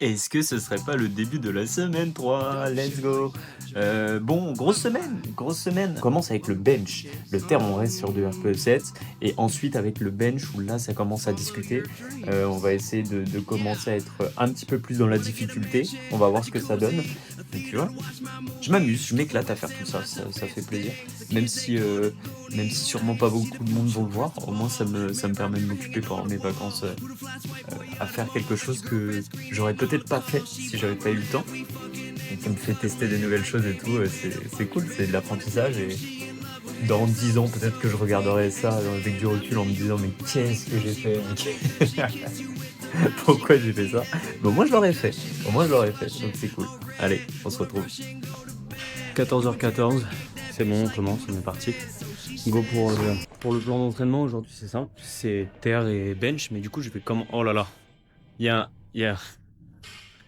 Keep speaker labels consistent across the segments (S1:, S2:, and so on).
S1: Est-ce que ce serait pas le début de la semaine 3? Let's go! Bon, grosse semaine. On commence avec le bench. Le terme, on reste sur du RPE7 et ensuite avec le bench où là, ça commence à discuter. On va essayer de commencer à être un petit peu plus dans la difficulté. On va voir ce que ça donne. Et tu vois, je m'amuse, je m'éclate à faire tout ça, ça fait plaisir. Même si sûrement pas beaucoup de monde vont le voir, au moins ça me permet de m'occuper pendant mes vacances à faire quelque chose que j'aurais peut-être pas fait si j'avais pas eu le temps. Donc ça me fait tester des nouvelles choses et tout, c'est cool, c'est de l'apprentissage et dans 10 ans peut-être que je regarderai ça avec du recul en me disant mais qu'est-ce que j'ai fait pourquoi j'ai fait ça? Bon, moi je l'aurais fait, donc c'est cool. Allez, on se retrouve. 14h14, c'est bon, on commence, on est parti. Go pour le plan d'entraînement aujourd'hui, c'est simple, c'est terre et bench, mais du coup je vais comme... Oh là là, il y a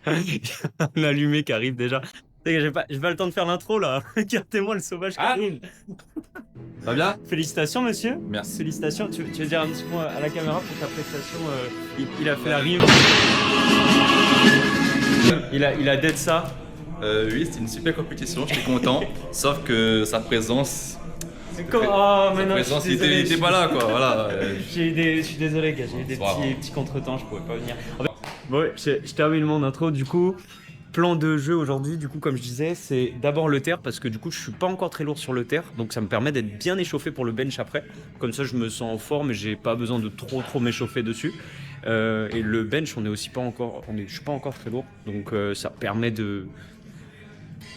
S1: un allumé qui arrive déjà. J'ai pas le temps de faire l'intro là, regardez-moi le sauvage qui arrive.
S2: Ça va bien?
S1: Félicitations monsieur.
S2: Merci.
S1: Félicitations, tu veux dire un petit mot à la caméra pour ta prestation, il a fait la rime. Il a dead ça.
S2: Oui, c'était une super compétition, j'étais content. Sauf que sa présence.
S1: Oh, mais non,
S2: il était pas là quoi, voilà.
S1: Je suis désolé gars, j'ai eu des petits contretemps, je pouvais pas venir. En fait, bon, je termine mon intro du coup. Plan de jeu aujourd'hui, du coup, comme je disais, c'est d'abord le terre parce que du coup, je suis pas encore très lourd sur le terre, donc ça me permet d'être bien échauffé pour le bench après. Comme ça, je me sens en forme et j'ai pas besoin de trop m'échauffer dessus. Et le bench, je suis pas encore très lourd, donc ça permet de...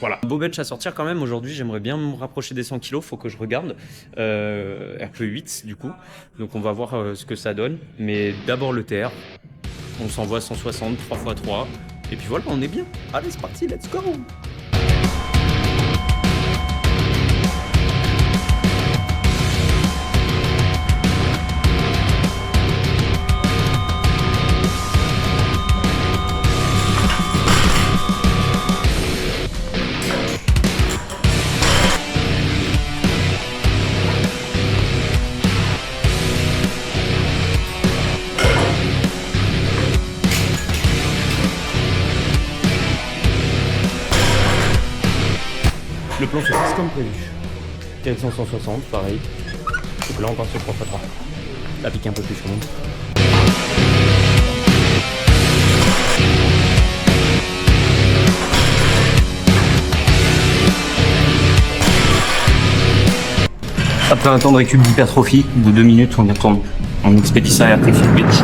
S1: Voilà, beau bench à sortir quand même. Aujourd'hui, j'aimerais bien me rapprocher des 100 kg, faut que je regarde. RPE8 du coup, donc on va voir ce que ça donne. Mais d'abord le terre, on s'envoie 160, 3x3. Et puis voilà, on est bien. Allez, c'est parti, let's go! Le plan se passe comme prévu. Direction 160, pareil. Donc là on part sur 3x3. La pique un peu plus quand même. Après un temps de récup d'hypertrophie de 2 minutes, on y retourne. On expédie ça et après il fait le bench.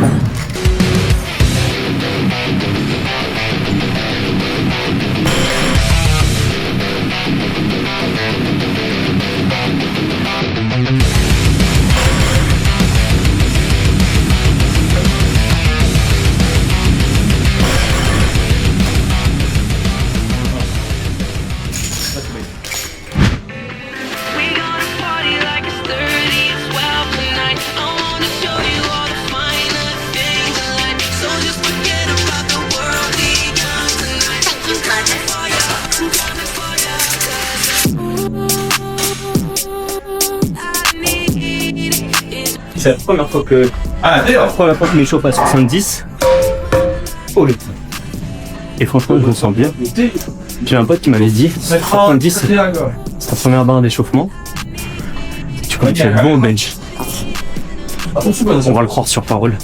S1: C'est la première fois que je m'échauffe à 70. Oh le putain. Et franchement je me sens bien. J'ai un pote qui m'avait dit 70 c'est ta première barre d'échauffement. Tu vois tu es bon au bench. On va le croire sur parole.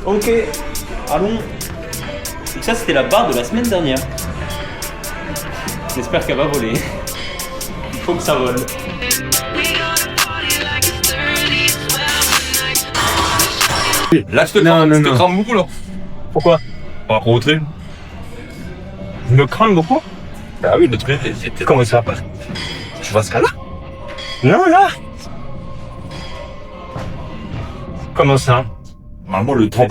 S1: Ok, allons. Donc ça c'était la barre de la semaine dernière. J'espère qu'elle va voler. Il faut que ça vole.
S2: Là je te crame beaucoup là.
S1: Pourquoi?
S2: Par rapport au trait.
S1: Je me crame beaucoup?
S2: Ah oui, le trait,
S1: Comment ça va?
S2: tu vois ce cas là?
S1: Non là. Comment ça?
S2: Normalement le trait.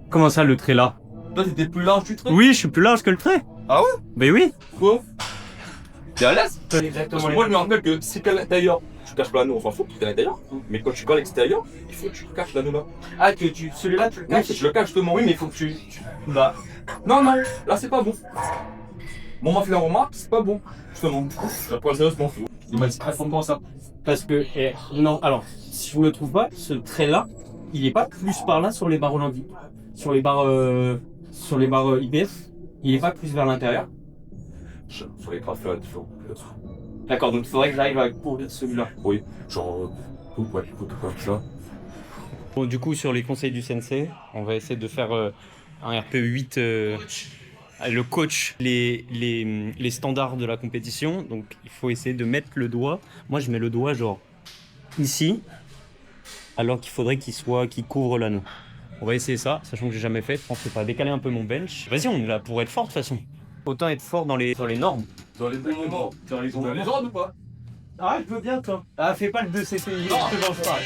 S1: Comment ça le trait là?
S2: Toi t'étais plus large du trait?
S1: Oui, je suis plus large que le trait.
S2: Ah ouais?
S1: Ben oui.
S2: Quoi? T'es à l'aise?
S1: Exactement.
S2: Parce que moi je me rappelle que si qu'à l'intérieur, tu caches l'anneau, on s'en fout, tu es à l'intérieur. Mais quand tu vas à l'extérieur, il faut que tu caches l'anneau là.
S1: Ah que celui-là tu le
S2: Oui, je le cache justement.
S1: Oui mais il faut que tu...
S2: Bah. Non, là c'est pas bon. Bon, on m'a fait la remarque, c'est pas bon. Justement. La pointe sérieuse, je m'en fous. Il m'a dit, ah, faut me penser ça.
S3: Parce que, non, alors, si je ne me trouve pas, ce trait-là, il est pas plus par là sur les barres olympiques. Sur les barres IPF, il est pas plus vers l'intérieur.
S2: Je ferais pas faire la différence.
S3: D'accord, donc il faudrait que j'arrive à couvrir celui-là.
S2: Oui, genre, ouais, comme ça.
S3: Bon, du coup, sur les conseils du sensei, on va essayer de faire un RP8, le coach, les standards de la compétition. Donc, il faut essayer de mettre le doigt. Moi, je mets le doigt genre ici, alors qu'il faudrait qu'il couvre l'anneau. On va essayer ça, sachant que j'ai jamais fait. Je pense que ça va décaler un peu mon bench. Vas-y, on est là pour être fort de toute façon. Autant être fort dans les normes.
S2: Dans les moments. Dans les ordres ou pas?
S3: Ah, je veux bien, toi. Ah, fais pas le 2 CPI, je te mange pas.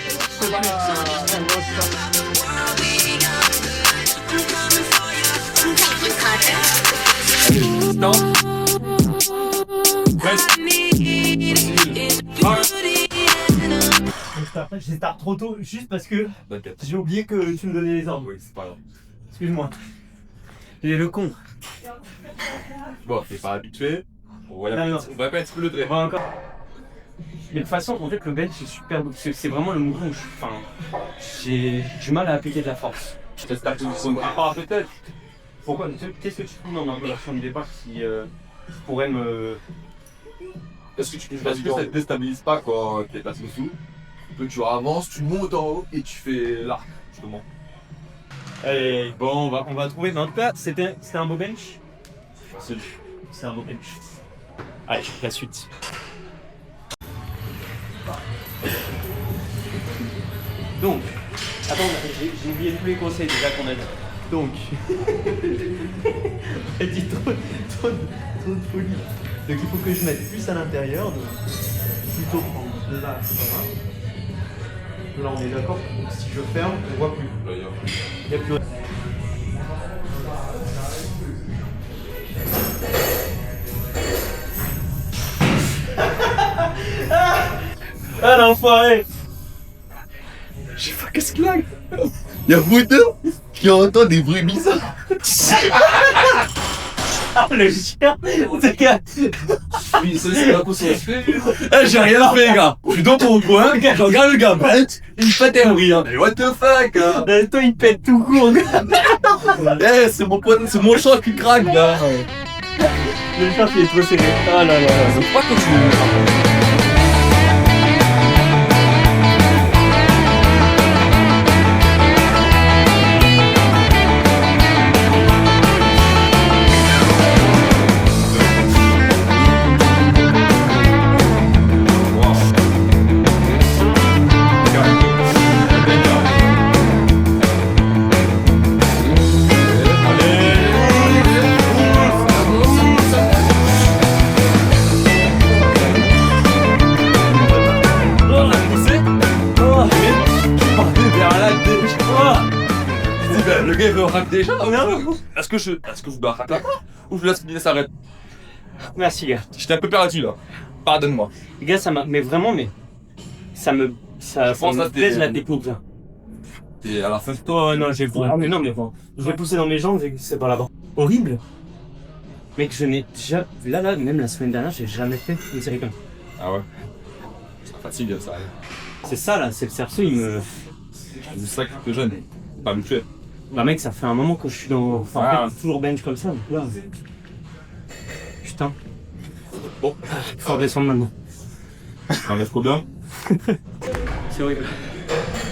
S3: Je start trop tôt, juste parce que j'ai oublié que tu me donnais les ordres.
S2: Oui, c'est pas grave.
S3: Excuse-moi. J'ai le con.
S2: Bon, t'es pas habitué. On va pas être le trait.
S3: On va encore. Mais de toute façon, en fait, le bench c'est super. C'est vraiment le mouvement où j'ai du mal à appliquer de la force.
S2: C'est ta position de départ, peut-être.
S3: Pourquoi? Qu'est-ce que tu trouves dans ma position de départ qui pourrait me.
S2: Est-ce que ça te déstabilise pas quand t'es placé dessous? Tu avances, tu montes en haut et tu fais l'arc, justement.
S3: Allez, bon, on va trouver. Mais en tout cas, c'était un beau bench. C'est un beau bench. Allez, la suite. Donc, attends, j'ai oublié tous les conseils déjà qu'on a dit. Donc, elle dit trop de folie. Donc il faut que je mette plus à l'intérieur, donc plutôt prendre là, ça va. Là on est d'accord, donc si je ferme, on voit plus. Il n'y a plus rien. Ah l'enfoiré!
S2: J'ai fait qu'est-ce qu'il a? Y'a Woodou qui entend des bruits bizarres.
S3: Ah le chien! C'est gars!
S2: Oui, ça c'est la cause sur j'ai rien fait, gars. Je suis dans mon coin, je regarde le gars, il pète un bruit. Mais what the fuck, hein?
S3: Toi il pète tout court!
S2: Eh, c'est mon chat qui craque, gars.
S3: Le chat il est trop serré. Ah là là là.
S2: Je peux pas continuer. Le gars il veut rack déjà. Est-ce que je dois rack là ou je laisse qu'il s'arrête?
S3: Merci gars.
S2: J'étais un peu perdu là. Pardonne-moi.
S3: Les gars, ça m'a. Mais vraiment, mais. Ça me plaise la technique là.
S2: Et à la fin,
S3: Oh non, j'ai vraiment. Mais non, mais bon. Je vais pousser dans mes jambes et c'est pas là-bas. Horrible. Mec, je n'ai déjà. Là, même la semaine dernière, j'ai jamais fait une série comme ça.
S2: ah ouais. Ça fatigue ça.
S3: C'est ça là, c'est le cerceau, il me.
S2: C'est ça que t'es jeune. Pas habitué.
S3: Bah, mec, ça fait un moment que je suis dans. Enfin, en fait, toujours bench comme ça, donc là. Putain.
S2: Bon.
S3: Faut redescendre maintenant.
S2: On est trop bien.
S3: C'est horrible.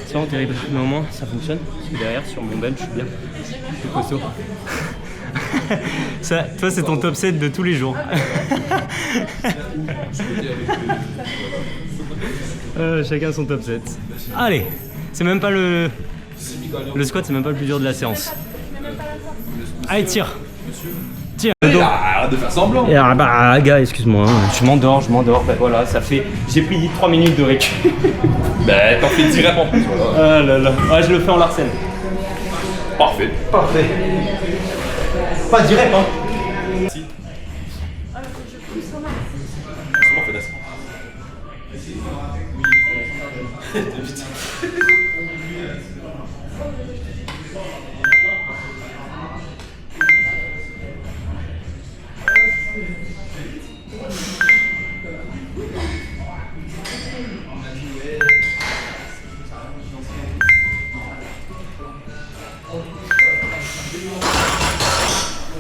S3: C'est vraiment terrible. Mais au moins, ça fonctionne. Parce que derrière, sur mon bench, je suis bien. Je suis costaud. Ça, toi, c'est ton top 7 de tous les jours. Chacun son top 7. Allez, c'est même pas le squat, c'est même pas le plus dur de la séance. Allez, tire. Tire.
S2: Arrête de faire semblant.
S3: Et ah bah gars, excuse-moi, hein. Je m'endors, bah voilà, ça fait. J'ai pris 3 minutes de récup.
S2: Bah t'en fais direct en plus, voilà.
S3: Ah là là. Ouais, je le fais en Larsen.
S2: Parfait.
S3: Parfait. Pas direct, hein.
S2: Si. C'est bon, fais ça.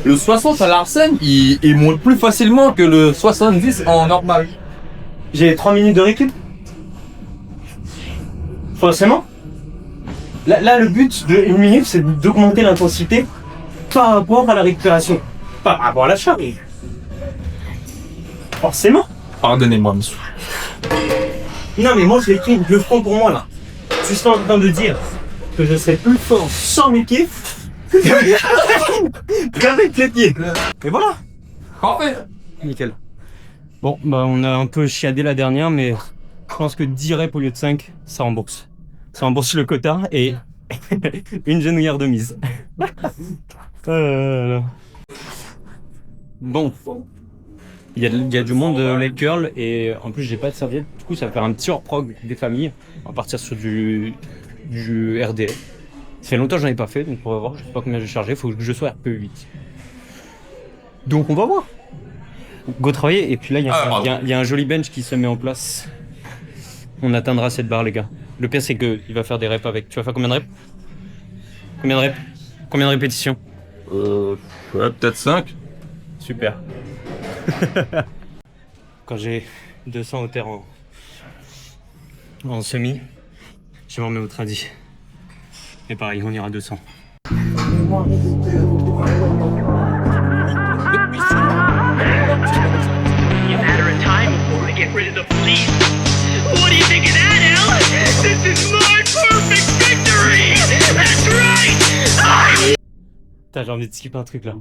S2: le 60 à Larsen, il monte plus facilement que le 70 en normal.
S3: J'ai 3 minutes de récup. Forcément. Là, le but de 1 minute, c'est d'augmenter l'intensité par rapport à la récupération. Par rapport à la charge. Forcément.
S2: Pardonnez-moi, monsieur.
S3: Non, mais moi, je le prends pour moi, là. Je suis en train de dire que je serai plus fort sans mes pieds qu'avec les pieds. Et voilà.
S2: Parfait.
S3: Nickel. Bon, bah, on a un peu chiadé la dernière, mais je pense que 10 reps au lieu de 5, ça rembourse. Ça rembourse le quota et une genouillère de mise. Bon. Il y a du monde leg curl et en plus j'ai pas de serviette. Du coup ça va faire un petit hors-prog des familles. On va partir sur du RDL. Ça fait longtemps que j'en ai pas fait, donc on va voir. Je sais pas combien je vais charger, faut que je sois RPE 8. Donc on va voir. Go travailler et puis là il y a un joli bench qui se met en place. On atteindra cette barre les gars. Le pire c'est que il va faire des reps avec. Tu vas faire combien de reps? Combien de reps? Combien de répétitions?
S2: Ouais, peut-être 5.
S3: Super. Quand j'ai 200 au terre en semi, je m'en mets au tradi. Et pareil, on ira 200.
S4: Matter of time before I get rid of the police. What do you think of that, Al? This is my perfect victory! That's right!
S3: Putain, j'ai envie de skipper un truc là.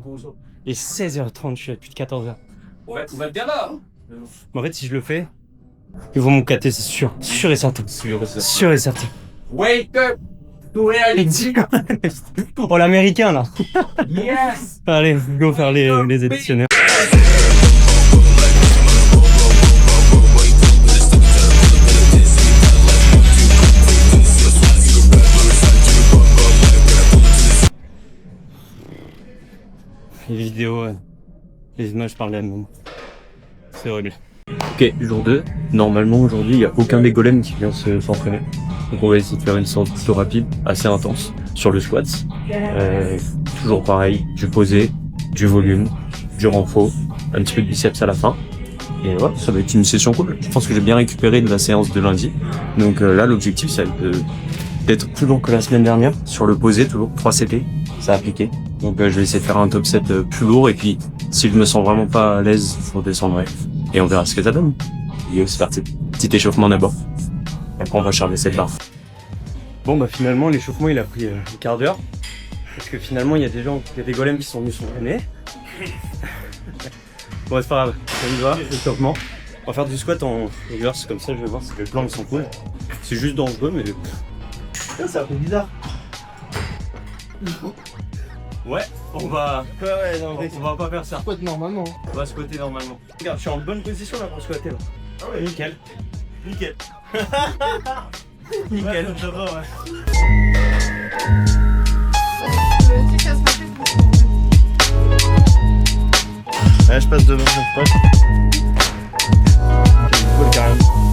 S3: Et 16h30, je suis à plus de 14h.
S2: Ouais, on va bien là.
S3: Mais en fait, si je le fais, ils vont me cater, c'est sûr. Sûr et certain. Sûr et certain.
S2: Wake up to reality.
S3: Oh, l'américain là.
S2: Yes.
S3: Allez, go faire les éditionnaires. Les vidéos, les images parlent d'elles-mêmes. C'est horrible. Ok, jour 2. Normalement, aujourd'hui, il n'y a aucun des golems qui vient s'entraîner. Donc on va essayer de faire une sorte plutôt rapide, assez intense, sur le squat. Toujours pareil, du posé, du volume, du renfort, un petit peu de biceps à la fin. Et voilà, ça va être une session cool. Je pense que j'ai bien récupéré de la séance de lundi. Donc là, l'objectif, ça va être d'être plus long que la semaine dernière. Sur le posé, toujours 3 CP, ça a appliqué. Donc je vais essayer de faire un top 7 plus lourd et puis si je me sens vraiment pas à l'aise, je redescendrai et on verra ce que ça donne. Et c'est parti, petit échauffement d'abord. Et après on va charger cette barre. Bon bah finalement l'échauffement il a pris un quart d'heure. Parce que finalement il y a des golems qui sont venus s'entraîner. Bon c'est pas grave, on y va, l'échauffement. On va faire du squat en reverse comme ça je vais voir si les plans sont cool. C'est juste dangereux mais... Putain, c'est un peu bizarre. Ouais, on va... Ouais, non, on va pas faire ça.
S5: Squat normalement.
S3: On va squatter normalement. Regarde, je suis en bonne position là pour squatter là. Ah ouais, nickel. Nickel. Nickel. Ouais, ça va, ouais. Ouais, je passe devant cette pote. J'ai une foule carrément.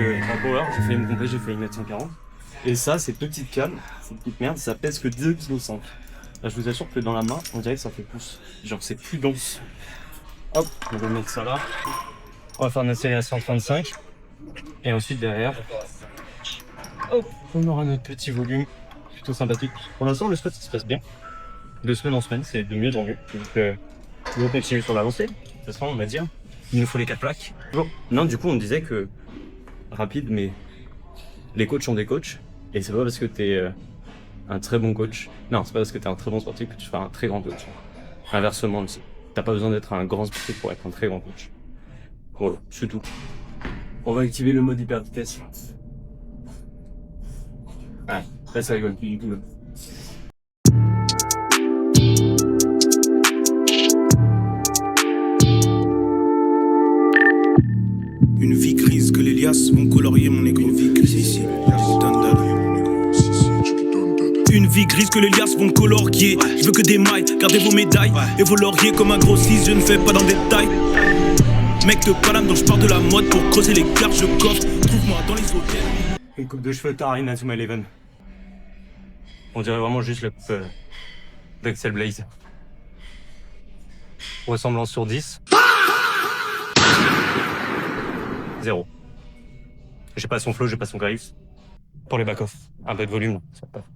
S3: En power, j'ai failli me tromper, j'ai failli mettre 140. Et ça, ces petites cannes, ces petites merdes, ça pèse que 2,5 kg. Là, je vous assure que dans la main, on dirait que ça fait pouce. Genre, c'est plus dense. Hop, on va mettre ça là. On va faire notre série à 135. Et ensuite, derrière, hop, on aura notre petit volume. Plutôt sympathique. Pour l'instant, le squat, ça se passe bien. De semaine en semaine, c'est de mieux en mieux. Donc, on continue sur l'avancée. De toute façon, on va dire. Il nous faut les 4 plaques. Bon, non, du coup, on disait que rapide, mais les coachs ont des coachs, et c'est pas parce que t'es un très bon coach, non, c'est pas parce que t'es un très bon sportif que tu feras un très grand coach. Inversement aussi, t'as pas besoin d'être un grand sportif pour être un très grand coach. Voilà, c'est tout. On va activer le mode hyper vitesse. Ouais, là ça rigole plus du tout là.
S6: Une vie grise que les liasses vont colorier mon écran. Une vie grise que les liasses vont colorier. Je veux que des mailles, gardez vos médailles et vos lauriers comme un gros 6, je ne fais pas dans le détail. Mec de Paname dont je pars de la mode pour creuser les gares, je coffre. Trouve-moi dans les hôtels.
S3: Une coupe de cheveux Tarina Zuma Eleven. On dirait vraiment juste le coupe d'Axel Blaze. Ressemblance sur 10. 0. J'ai pas son flow, j'ai pas son griffe. Pour les back-off, un peu de volume. Ça va pas.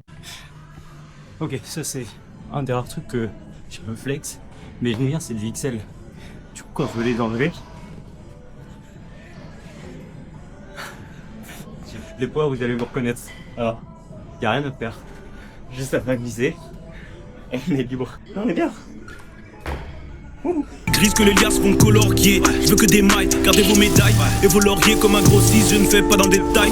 S3: Ok, ça c'est un des rares trucs que je me flex. Mais le mien c'est du XL. Du coup, quand je veux les enlever, les poids, vous allez vous reconnaître. Alors, y a rien à faire. Juste à m'amuser. Et on est libre. On est bien.
S6: Grise que les liasses vont colorier. Je veux que des mailles, gardez vos médailles. Et vos lauriers comme un grossiste, je ne fais pas dans le détail.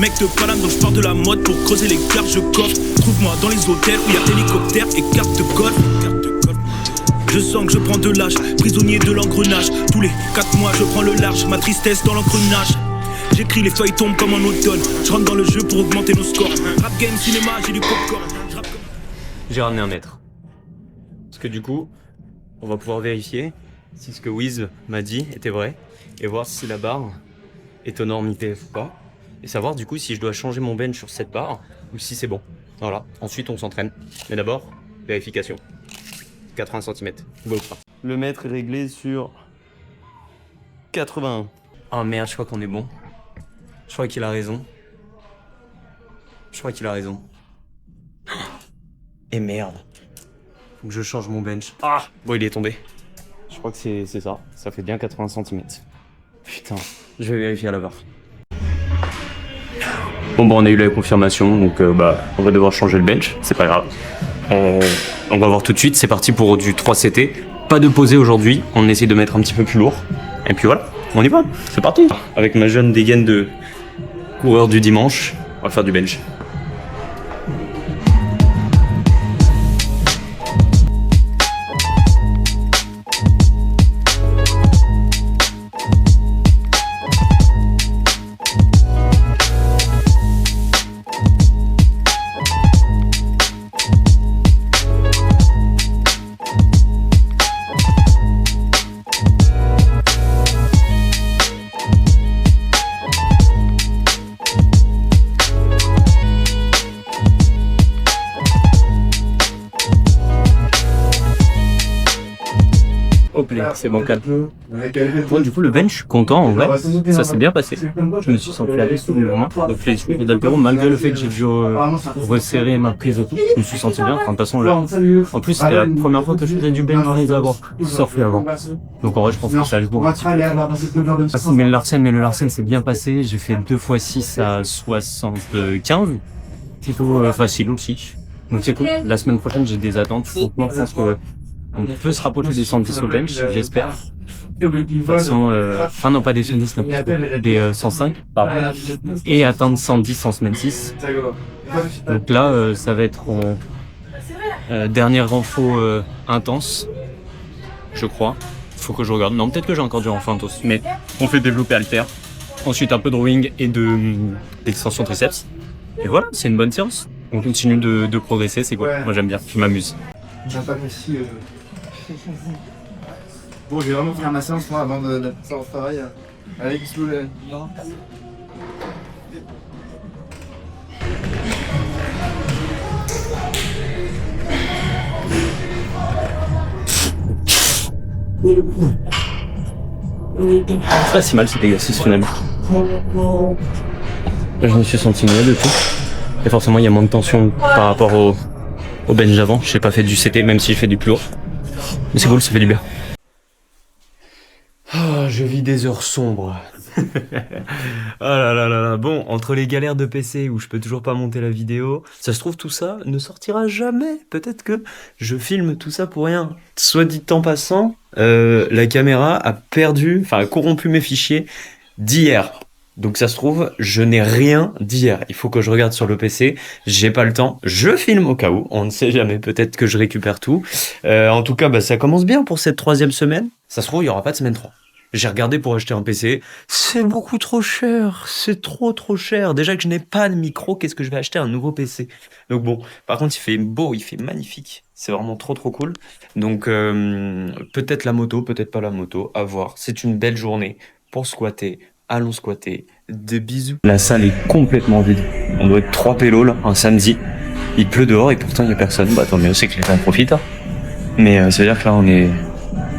S6: Mec de Paname dont je pars de la mode pour creuser les gares, je coffre. Trouve-moi dans les hôtels où y a hélicoptère et carte de golf. Je sens que je prends de l'âge, prisonnier de l'engrenage. Tous les 4 mois je prends le large, ma tristesse dans l'engrenage. J'écris les feuilles tombent comme en automne. Je rentre dans le jeu pour augmenter nos scores. Rap game, cinéma, j'ai du popcorn.
S3: J'ai ramené un mètre. Parce que du coup, on va pouvoir vérifier si ce que Wiz m'a dit était vrai. Et voir si la barre est aux normes ITF ou pas. Et savoir du coup si je dois changer mon bench sur cette barre ou si c'est bon. Voilà, ensuite on s'entraîne. Mais d'abord, vérification. 80 cm. Le mètre est réglé sur 81. Oh merde, je crois qu'on est bon. Je crois qu'il a raison. Et merde. Faut que je change mon bench. Ah bon, il est tombé. Je crois que c'est ça. Ça fait bien 80 cm. Putain, je vais vérifier à la barre. Bon on a eu la confirmation, donc on va devoir changer le bench. C'est pas grave. On va voir tout de suite. C'est parti pour du 3CT. Pas de posé aujourd'hui. On essaie de mettre un petit peu plus lourd. Et puis voilà, on y va. C'est parti. Avec ma jeune dégaine de coureur du dimanche, on va faire du bench. C'est bon, calme. Bon, du coup, le bench, je suis content en vrai. Ça s'est bien passé. Je me suis senti à l'aise tout le moment. Donc, les suites d'altéro, malgré le fait que j'ai dû resserrer ma prise et tout, je me suis senti bien. Enfin, de toute façon, là, en plus, c'était la première fois que je faisais du bench dans les abats. Je surfais avant. Donc, en vrai, je pense que ça allait bon. Mais le Larsen s'est bien passé. J'ai fait 2 x 6 à 75. Plutôt facile aussi. Donc, c'est cool. La semaine prochaine, j'ai des attentes. Donc, moi, je pense que on peut se rapprocher des 110 au bench, j'espère. De toute façon, non pas des 110, non, des 105, pardon. Et atteindre 110 en semaine 6. Donc là, ça va être dernière renfo intense, je crois. Faut que je regarde. Non, peut-être que j'ai encore du renfo intense, mais on fait développer halter. Ensuite, un peu de rowing et d'extension triceps. Et voilà, c'est une bonne séance. On continue de progresser, c'est cool. Moi, j'aime bien, je m'amuse.
S5: Bon, je vais vraiment faire ma séance moi avant de faire au travail. Allez, bisous les gars.
S3: C'est pas si mal cet exercice finalement. Je me suis senti mieux de tout. Et forcément il y a moins de tension par rapport au bench d'avant. J'ai pas fait du CT même si j'ai fait du plus lourd. Mais c'est cool, ça fait du bien. Ah, je vis des heures sombres. Ah là là là là. Bon, entre les galères de PC où je peux toujours pas monter la vidéo, ça se trouve tout ça ne sortira jamais. Peut-être que je filme tout ça pour rien. Soit dit en passant, la caméra a corrompu mes fichiers d'hier. Donc ça se trouve, je n'ai rien d'hier. Il faut que je regarde sur le PC. J'ai pas le temps. Je filme au cas où. On ne sait jamais. Peut-être que je récupère tout. En tout cas, ça commence bien pour cette 3e semaine. Ça se trouve, il y aura pas de semaine 3. J'ai regardé pour acheter un PC, c'est beaucoup trop cher, c'est trop cher. Déjà que je n'ai pas de micro, qu'est-ce que je vais acheter un nouveau PC? Donc bon, par contre il fait beau, il fait magnifique, c'est vraiment trop cool. Donc peut-être la moto, peut-être pas la moto, à voir. C'est une belle journée pour squatter, allons squatter, des bisous. La salle est complètement vide, on doit être 3 pélos là, un samedi. Il pleut dehors et pourtant il n'y a personne, bah tant mieux, c'est que les gens en profitent. Hein. Mais ça veut dire que là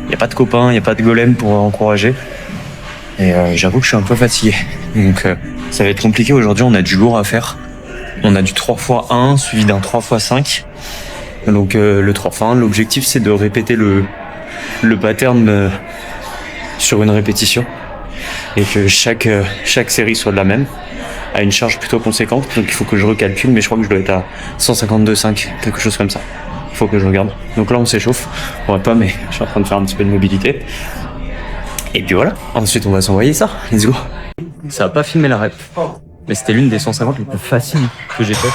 S3: il n'y a pas de copains, il n'y a pas de golem pour encourager. Et j'avoue que je suis un peu fatigué. Donc ça va être compliqué aujourd'hui, on a du lourd à faire. On a du 3x1 suivi d'un 3x5. Donc le 3x1, l'objectif c'est de répéter le pattern sur une répétition. Et que chaque série soit de la même, à une charge plutôt conséquente. Donc il faut que je recalcule, mais je crois que je dois être à 152,5, quelque chose comme ça. Il faut que je regarde. Donc là on s'échauffe, on va pas, mais je suis en train de faire un petit peu de mobilité. Et puis voilà, ensuite on va s'envoyer ça, let's go. Ça a pas filmé la rep, mais c'était l'une des 150 les plus faciles que j'ai faites.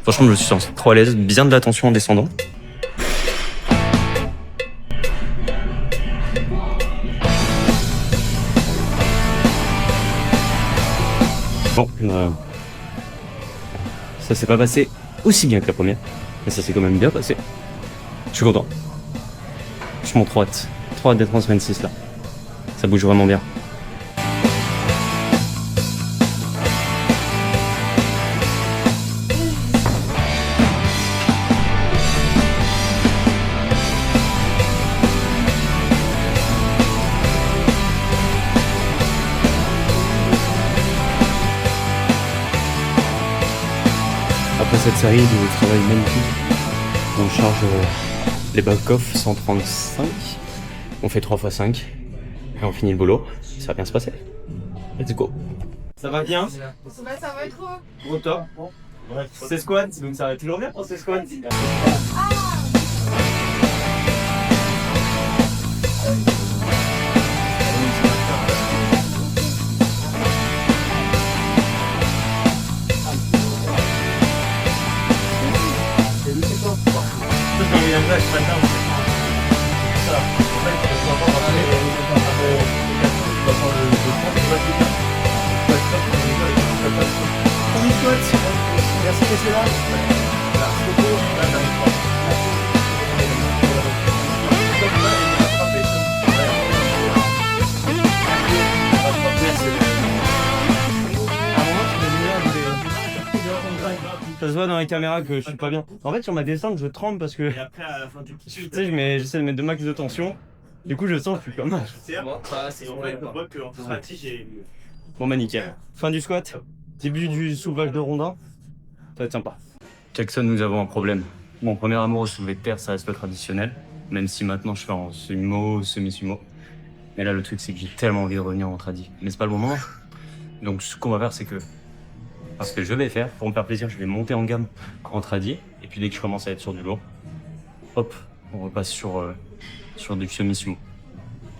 S3: Franchement je me suis senti trop à l'aise, bien de la tension en descendant. Bon, ça s'est pas passé aussi bien que la première, mais ça s'est quand même bien passé. Je suis content. Je m'en trop hâte d'être en semaine 6 là. Ça bouge vraiment bien. Après cette série de travail magnifique, on charge les back-off 135, on fait 3x5 et on finit le boulot. Ça va bien se passer. Let's go. Ça va bien?
S7: Bah ça va trop.
S3: Au top. C'est squat, donc ça va toujours bien pour ces squats. Ça se voit dans les caméras que je suis pas bien. En fait, sur ma descente, je tremble parce que. Tu sais, j'essaie de mettre de max de tension. Du coup, je sens que je suis comme Bon, bah nickel. Fin du squat. Début du soulevage de rondin. Ça va être sympa. Jackson, nous avons un problème. Mon premier amour au soulevé de terre, ça reste le traditionnel. Même si maintenant je fais en sumo, semi-sumo. Mais là, le truc, c'est que j'ai tellement envie de revenir en tradi. Mais c'est pas le moment. Donc, ce qu'on va faire, c'est que. Parce que je vais faire, pour me faire plaisir, je vais monter en gamme en tradi. Et puis dès que je commence à être sur du lourd, hop, on repasse sur du semi-sumo.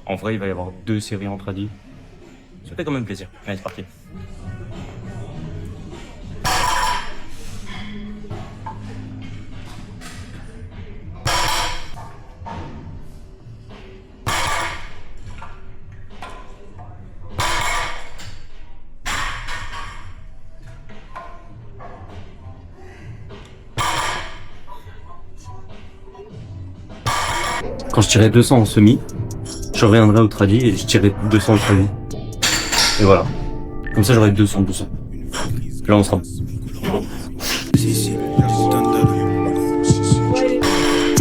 S3: En vrai, il va y avoir 2 séries en tradi. Ça fait quand même plaisir. Allez, c'est parti. Quand je tirais 200 en semi, je reviendrai au tradi et je tirais 200 au tradi. Et voilà. Comme ça, j'aurai 200. Là, on sera.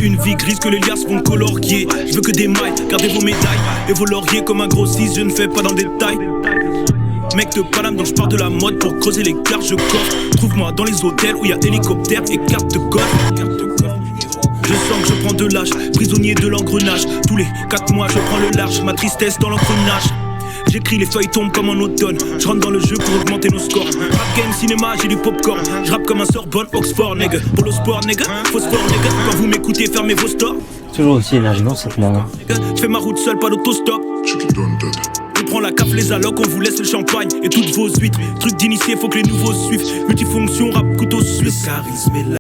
S6: Une vie grise que les liasses vont colorier. Je veux que des mailles, gardez vos médailles et vos lauriers comme un gros 6, je ne fais pas dans le détail. Mec de Paname, donc je pars de la mode pour creuser les cartes, je coffre. Trouve-moi dans les hôtels où y a hélicoptère et carte de golf. Je sens que je prends de l'âge, prisonnier de l'engrenage. Tous les 4 mois je prends le large, ma tristesse dans l'engrenage. J'écris, les feuilles tombent comme en automne. Je rentre dans le jeu pour augmenter nos scores. Rap game, cinéma, j'ai du popcorn. Je rappe comme un Sorbonne, Oxford, nigga. Polo sport, nigga. Phosphore, nigga. Quand vous m'écoutez, fermez vos stores.
S3: Toujours aussi énergisant cette main.
S6: Je fais ma route seule, pas d'autostop. On prend la caf, les allocs, on vous laisse le champagne et toutes vos huîtres. Truc d'initié, faut que les nouveaux suivent. Multifonction, rap, couteau suisse. Charisme